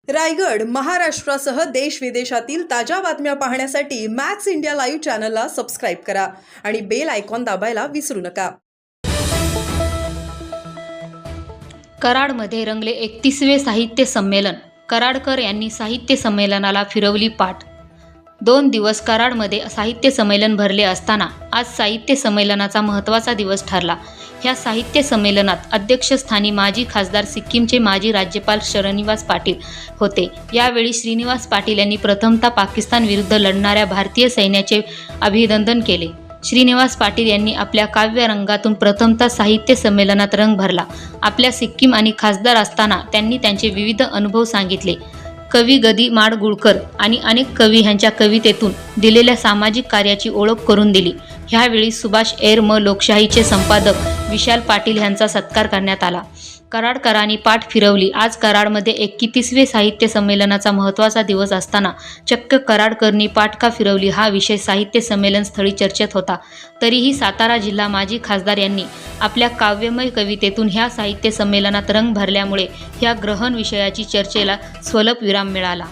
रायगड, महाराष्ट्रासह देश विदेशातील ताज्या बातम्या पाहण्यासाठी मॅक्स इंडिया लाईव्ह चॅनलला सबस्क्राईब करा आणि बेल आयकॉन दाबायला विसरू नका. कराडमध्ये रंगले 31वे साहित्य संमेलन. कराडकर यांनी साहित्य संमेलनाला फिरवली पाठ. 2 दिवस कराडमध्ये साहित्य संमेलन भरले असताना आज साहित्य संमेलनाचा महत्त्वाचा दिवस ठरला. ह्या साहित्य संमेलनात अध्यक्षस्थानी माजी खासदार सिक्कीमचे माजी राज्यपाल श्रीनिवास पाटील होते. यावेळी श्रीनिवास पाटील यांनी प्रथमतः पाकिस्तान विरुद्ध लढणाऱ्या भारतीय सैन्याचे अभिनंदन केले. श्रीनिवास पाटील यांनी आपल्या काव्यरंगातून प्रथमतः साहित्य संमेलनात रंग भरला. आपल्या सिक्कीम आणि खासदार असताना त्यांनी त्यांचे विविध अनुभव सांगितले. कवी गदी माडगुळकर आणि अनेक कवी ह्यांच्या कवितेतून दिलेल्या सामाजिक कार्याची ओळख करून दिली. ह्यावेळी सुभाष एर म लोकशाहीचे संपादक विशाल पाटील ह्यांचा सत्कार करण्यात आला. कराडकरांनी पाठ फिरवली. आज कराडमध्ये 31वे साहित्य संमेलनाचा महत्त्वाचा दिवस असताना चक्क कराडकरांनी पाठ का फिरवली हा विषय साहित्य संमेलन स्थळी चर्चेत होता. तरीही सातारा जिल्हा माजी खासदार यांनी आपल्या काव्यमय कवितेतून ह्या साहित्य संमेलनात रंग भरल्यामुळे ह्या ग्रहण विषयाची चर्चेला स्वल्प विराम मिळाला.